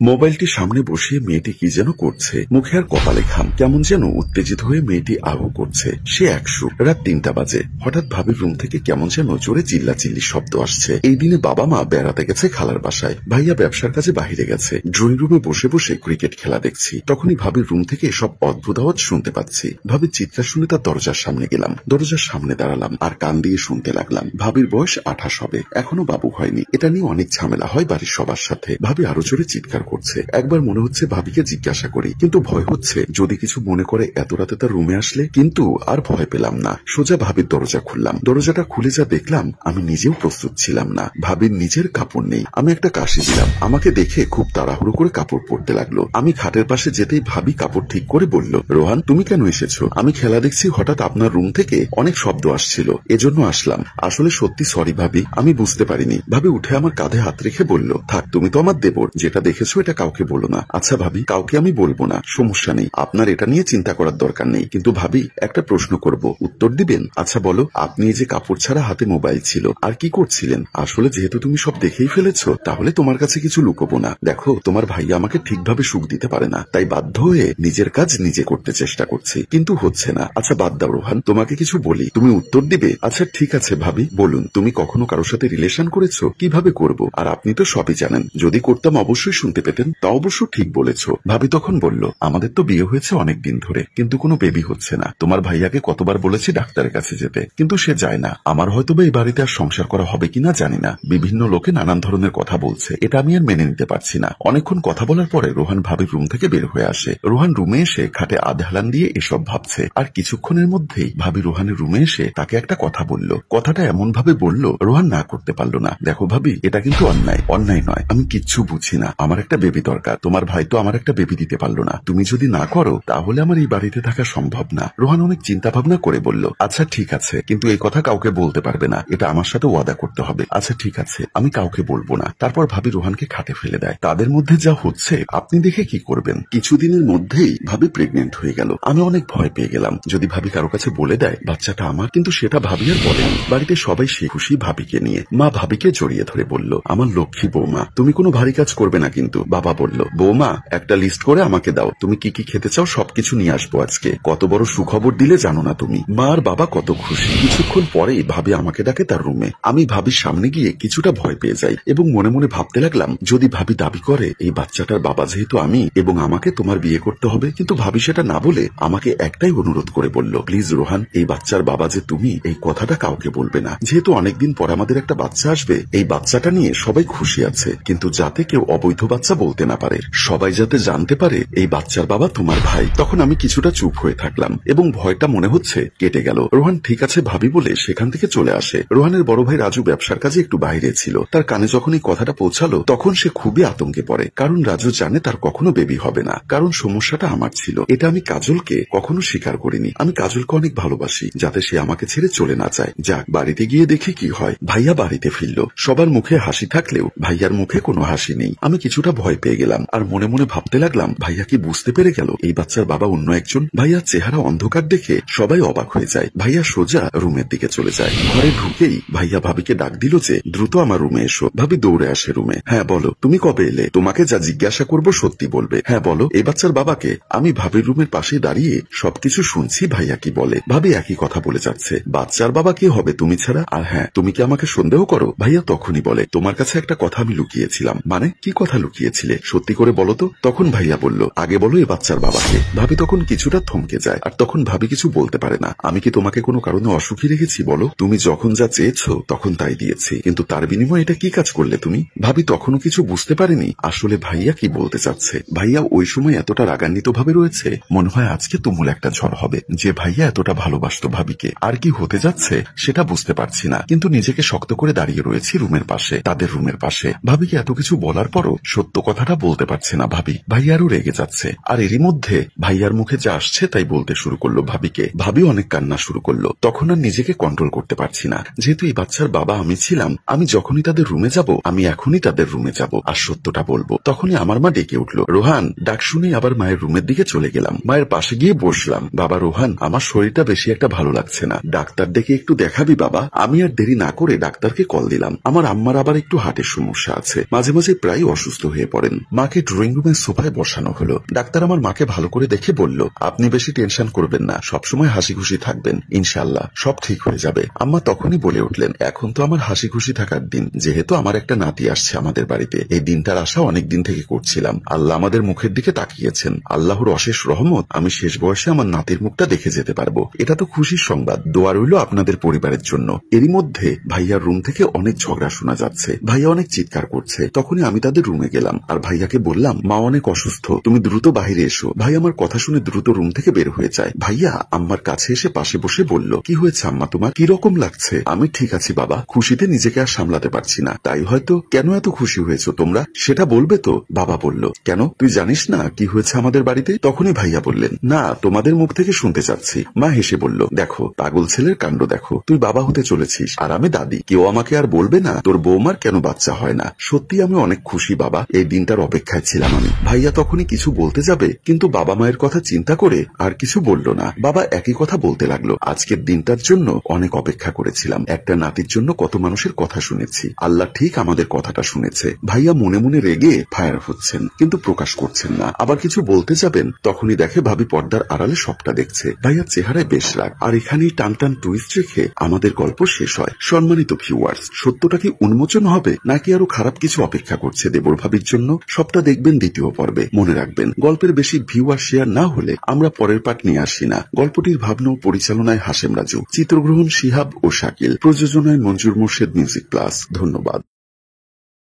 মোবাইলটি সামনে বসিয়ে মেয়েটি কি যেন করছে, মুখে আর কপালে ঘাম, কেমন যেন উত্তেজিত হয়ে মেয়েটি আহ করছে। সে 100। রাত 3টা বাজে। হঠাৎ ভাবির রুম থেকে কেমন যেন জোরে চিল্লাচিল্লি শব্দ আসছে। এই দিনে বাবা মা বেড়াতে গেছে খালার বাসায়, ভাইয়া ব্যবসার কাজে বাহিরে গেছে। ড্রয়িং রুমে বসে বসে ক্রিকেট খেলা দেখছি। তখনই ভাবির রুম থেকে সব অদ্ভুত আওয়াজ শুনতে পাচ্ছি। ভাবির চিৎকার শুনে তার দরজার সামনে গেলাম, দরজার সামনে দাঁড়ালাম আর কান দিয়ে শুনতে লাগলাম। ভাবির বয়স 28 হবে, এখনো বাবু হয়নি। এটা নিয়ে অনেক ঝামেলা হয় বাড়ির সবার সাথে। ভাবি আরো জোরে চিৎকার করছে। একবার মনে হচ্ছে ভাবিকে জিজ্ঞাসা করি, কিন্তু ভয় হচ্ছে যদি কিছু মনে করে এত রাতে তার রুমে আসলে। কিন্তু আর ভয় পেলাম না, সোজা ভাবির দরজা খুললাম। দরজাটা খুলে যা দেখলাম আমি নিজেও প্রস্তুত ছিলাম না। ভাবির নিজের কাপড় নেই। আমি একটা কাশি দিলাম, আমাকে দেখে খুব তাড়াহুড়ো করে কাপড় পরতে লাগলো। আমি খাটের পাশে যেতেই ভাবি কাপড় ঠিক করে বলল, রোহান তুমি কেন এসেছো? আমি খেলা দেখছি, হঠাৎ আপনার রুম থেকে অনেক শব্দ আসছিল, এজন্য আসলাম। আসলে সত্যি সরি ভাবি, আমি বুঝতে পারিনি। ভাবি উঠে আমার কাঁধে হাত রেখে বলল, থাক, তুমি তো আমার দেবর, যেটা দেখেছো এটা কাউকে বলো না। আচ্ছা ভাবি, কাউকে আমি বলবো না, সমস্যা নেই, আপনার এটা নিয়ে চিন্তা করার দরকার নেই। কিন্তু ভাবি একটা প্রশ্ন করব, উত্তর দিবেন? আচ্ছা বলো, আপনি এই যে কাপড় ছাড়া হাতে মোবাইল ছিল, আর কি করছিলেন? আসলে যেহেতু তুমি সব দেখেই ফেলেছো, তাহলে তোমার কাছে কিছু লুকোবো না। দেখো, তোমার ভাইয়া আমাকে ঠিকভাবে সুখ দিতে পারে না, তাই বাধ্য হয়ে নিজের কাজ নিজে করতে চেষ্টা করছি, কিন্তু হচ্ছে না। আচ্ছা বাদ দাও রোহান, তোমাকে কিছু বলি, তুমি উত্তর দিবে? আচ্ছা ঠিক আছে ভাবি, বলুন, তুমি কখনো কারোর সাথে রিলেশন করেছো? কিভাবে করব? আর আপনি তো সবই জানেন, যদি করতাম অবশ্যই শুনতে পেতেন। তা অবশ্য ঠিক বলেছো। ভাবি তখন বলল, আমাদের তো বিয়ে হয়েছে অনেক দিন ধরে, কিন্তু কোনো বেবি হচ্ছে না। তোমার ভাইয়াকে কতবার বলেছি ডাক্তারের কাছে যেতে, কিন্তু সে যায় না। আমার হয়তোবা এই বাড়িতে আর সংসার করা হবে কিনা জানি না। বিভিন্ন লোকে নানান ধরনের কথা বলছে, এটা আমি আর মেনে নিতে পারছি না। অনেকক্ষণ কথা বলার পরে রোহান ভাবির রুম থেকে বের হয়ে আসে। রোহান রুমে এসে খাটে আধ হেলান দিয়ে এসব ভাবছে। আর কিছুক্ষণের মধ্যেই ভাবি রোহানের রুমে এসে তাকে একটা কথা বলল। কথাটা এমন ভাবে বলল রোহান না করতে পারলো না। দেখো ভাবি, এটা কিন্তু অন্যায়। অন্যায় নয়, আমি কিচ্ছু বুঝি না, আমার একটা বেবি দরকার। তোমার ভাই তো আমার একটা বেবি দিতে পারলো না, তুমি যদি না করো তাহলে আমার এই বাড়িতে থাকা সম্ভব না। রোহান অনেক চিন্তা ভাবনা করে বলল, আচ্ছা ঠিক আছে, কিন্তু এই কথা কাউকে বলতে পারবে না, এটা আমার সাথে ওয়াদা করতে হবে। আচ্ছা ঠিক আছে, আমি কাউকে বলবো না। তারপর ভাবি রোহানকে খাটে ফেলে দেয়। তাদের মধ্যে যা হচ্ছে আপনি দেখে কি করবেন। কিছুদিনের মধ্যেই ভাবি প্রেগনেন্ট হয়ে গেল। আমি অনেক ভয় পেয়ে গেলাম, যদি ভাবি কারো কাছে বলে দেয় বাচ্চাটা আমার। কিন্তু সেটা ভাবি আর বলেনি। বাড়িতে সবাই সে খুশি ভাবিকে নিয়ে। মা ভাবিকে জড়িয়ে ধরে বলল, আমার লক্ষ্মী বৌমা, তুমি কোনো ভারী কাজ করবে না কিন্তু। বাবা বলল, বৌমা একটা লিস্ট করে আমাকে দাও, তুমি কি কি খেতে চাও সবকিছু নিয়ে আসবো আজকে। কত বড় সুখবর দিলে জানো না তুমি। মা আর বাবা কত খুশি। কিছুক্ষণ পরেই ভাবি আমাকে ডাকে তার রুমে। আমি ভাবির সামনে গিয়ে কিছুটা ভয় পেয়ে যাই এবং মনে মনে ভাবতে লাগলাম, যদি ভাবি দাবি করে এই বাচ্চাটার বাবা যেহেতু আমি এবং আমাকে তোমার বিয়ে করতে হবে। কিন্তু ভাবি সেটা না বলে আমাকে একটাই অনুরোধ করে বলল, প্লিজ রোহান, এই বাচ্চার বাবা যে তুমি, এই কথাটা কাউকে বলবে না। যেহেতু অনেকদিন পর আমাদের একটা বাচ্চা আসবে, এই বাচ্চাটা নিয়ে সবাই খুশি আছে, কিন্তু যাতে কেউ অবৈধ বাচ্চা বলতে না পারে, সবাই যাতে জানতে পারে এই বাচ্চার বাবা তোমার ভাই। তখন আমি কিছুটা চুপ হয়ে থাকলাম এবং ভয়টা মনে হচ্ছে কেটে গেল। রোহান ঠিক আছে ভাবি বলে সেখান থেকে চলে আসে। রোহানের বড় ভাই রাজু ব্যবসার কাজে একটু বাইরে ছিল। তার কানে যখন এই কথাটা পৌঁছালো তখন সে খুবই আতঙ্কে পড়ে, কারণ রাজু জানে তার কখনো বেবি হবে না। কারণ সমস্যাটা আমার ছিল, এটা আমি কাজলকে কখনো স্বীকার করিনি। আমি কাজলকে অনেক ভালোবাসি, যাতে সে আমাকে ছেড়ে চলে না যায়। যাক, বাড়িতে গিয়ে দেখি কি হয়। ভাইয়া বাড়িতে ফিরল। সবার মুখে হাসি থাকলেও ভাইয়ার মুখে কোনো হাসি নেই। আমি কিছুটা ভয় পেয়ে গেলাম আর মনে মনে ভাবতে লাগলাম, ভাইয়া কি বুঝতে পেরে গেল এই বাচ্চার বাবা অন্য একজন? ভাইয়ার চেহারা অন্ধকার দেখে সবাই অবাক হয়ে যায়। ভাইয়া সোজা রুমের দিকে চলে যায়। ঘরে ঢুকেই ভাইয়া ভাবিকে ডাক দিল যে দ্রুত আমার রুমে এসো। ভাবি দৌড়ে আসে রুমে। হ্যাঁ বলো, তুমি কবে এলে? তোমাকে যা জিজ্ঞাসা করবো সত্যি বলবে। হ্যাঁ বলো, এই বাচ্চার বাবাকে? আমি ভাবির রুমের পাশে দাঁড়িয়ে সবকিছু শুনছি ভাইয়া কি বলে। ভাবি একই কথা বলে যাচ্ছে, বাচ্চার বাবা কে হবে তুমি ছাড়া? আর হ্যাঁ, তুমি কি আমাকে সন্দেহ করো? ভাইয়া তখনই বলে, তোমার কাছে একটা কথা আমি লুকিয়েছিলাম। মানে কি কথা লুকিয়েছিলে? সত্যি করে বলো তো। তখন ভাইয়া বলল, আগে বলো এই বাচ্চার বাবাকে। ভাবি তখন কিছুটা থমকে যায় আর তখন ভাবি কিছু বলতে পারে না। আমি কি তোমাকে কোনো কারণে অসুখী রেখেছি বলো? তুমি যখন যা চেয়েছো তখন তাই দিয়েছি, কিন্তু তার বিনিময়ে এটা কি কাজ করলে তুমি? ভাবি তখনও কিছু বুঝতে পারেনি আসলে ভাইয়া কি বলতে চাচ্ছে। ভাইয়া ওই সময় এতটা রাগান্বিত ভাবে রয়েছে, মনে হয় আজকে তুমুল একটা ঝড় হবে। যে ভাইয়া এতটা ভালোবাসতো ভাবিকে, আর কি হতে যাচ্ছে সেটা বুঝতে পারছি না। কিন্তু নিজেকে শক্ত করে দাঁড়িয়ে রয়েছি রুমের পাশে, তাদের রুমের পাশে। ভাবিকে এত কিছু বলার পরও সত্য কথাটা বলতে পারছে না ভাবি। ভাইয়া আরো রেগে যাচ্ছে। আর এরই মধ্যে ভাইয়ার মুখে যা আসছে তাই বলতে শুরু করলো ভাবিকে। ভাবি অনেক কান্না শুরু করলো। তখন আর নিজেকে কন্ট্রোল করতে পারছি না। যেহেতু এই বাচ্চার বাবা আমি ছিলাম, আমি যখনই তাদের রুমে যাব, আমি এখনই তাদের রুমে যাব আর সত্যটা বলবো। তখনই আমার মা ডেকে উঠলো, রোহান। ডাক শুনে আবার মায়ের রুমের দিকে চলে গেলাম। মায়ের পাশে গিয়ে বসলাম। বাবা রোহান, আমার শরীরটা বেশি একটা ভালো লাগছে না, ডাক্তার ডেকে একটু দেখাবি বাবা? আমি আর দেরি না করে ডাক্তারকে কল দিলাম। আমার আম্মার আবার একটু হার্টের সমস্যা আছে, মাঝে মাঝে প্রায় অসুস্থ হয়ে পড়েন। মাকে ড্রয়িং রুমের সোফায় বসানো হলো। ডাক্তার আমার মাকে ভালো করে দেখে বলল, আপনি বেশি টেনশন করবেন না, সবসময় হাসি খুশি থাকবেন, ইনশাআল্লাহ সব ঠিক হয়ে যাবে। আম্মা তখনই বলে উঠলেন, এখন তো আমার হাসি খুশি থাকার দিন, যেহেতু আমার একটা নাতি আসছে আমাদের বাড়িতে। এই দিনটার আশা অনেক দিন থেকে করছিলাম। আল্লাহ আমাদের মুখের দিকে তাকিয়েছেন। আল্লাহর অশেষ রহমত, আমি শেষ বয়সে আমার নাতির মুখটা দেখে যেতে পারবো। এটা তো খুশির সংবাদ। দোয়া রইল আপনাদের পরিবারের জন্য। এরই মধ্যে ভাইয়ার রুম থেকে অনেক ঝগড়া শোনা যাচ্ছে। ভাইয়া অনেক চিৎকার করছে। তখনই আমি তাদের রুমে গেলাম আর ভাইয়াকে বললাম, মা অনেক অসুস্থ, তুমি দ্রুত বাইরে এসো। ভাই আমার কথা শুনে দ্রুত রুম থেকে বের হয়ে যায়। ভাইয়া আম্মার কাছে এসে পাশে বসে বলল, কি হয়েছে আম্মা, তোমার কি রকম লাগছে? আমি ঠিক আছি বাবা, খুশিতে নিজেকে আর সামলাতে পারছি না। তাই হয়তো। কেন এত খুশি হয়েছো তোমরা, সেটা বলবে তো? বাবা বলল, কেন, তুই জানিস না কি হয়েছে আমাদের বাড়িতে? তখনই ভাইয়া বললেন, না, তোমাদের মুখ থেকে শুনতে চাচ্ছি। মা হেসে বলল, দেখো পাগল ছেলের কাণ্ড দেখো, তুই বাবা হতে চলেছিস আর আমি দাদি। কেউ আমাকে আর বলবে না তোর বৌমার কেন বাচ্চা হয় না। সত্যি আমি অনেক খুশি বাবা, এই দিনটার অপেক্ষায় ছিলাম আমি। ভাইয়া তখনই কিছু বলতে যাবে, কিন্তু বাবা মায়ের কথা চিন্তা করে আর কিছু বলল না। বাবা একই কথা বলতে লাগলো, আজকের দিনটার জন্য অনেক অপেক্ষা করেছিলাম। একটা নাতির জন্য কত মানুষের কথা শুনেছি, আল্লাহ ঠিক আমাদের কথাটা শুনেছে। ভাইয়া মনে মনে রেগে ফায়ার হচ্ছেন, কিন্তু প্রকাশ করছেন না। আবার কিছু বলতে যাবেন, তখনই দেখে ভাবি পর্দার আড়ালে সবটা দেখছে। ভাইয়ার চেহারায় বেশ রাগ। আর এখানেই টান টান টুইস্ট রেখে আমাদের গল্প শেষ হয়। সম্মানিত ভিউয়ার্স, সত্যটা কি উন্মোচন হবে নাকি আরো খারাপ কিছু অপেক্ষা করছে দেবর ভাবির জন্য? সবটা দেখবেন দ্বিতীয় পর্বে। মনে রাখবেন, গল্পের বেশি ভিউ আর শেয়ার না হলে আমরা পরের পার্ট নিয়ে আসি না। গল্পটির ভাবনা ও পরিচালনায় হাশেম রাজু, চিত্রগ্রহণ শিহাব ও শাকিল, প্রযোজনায় মঞ্জুর মোর্শেদ মিউজিক প্লাস। ধন্যবাদ।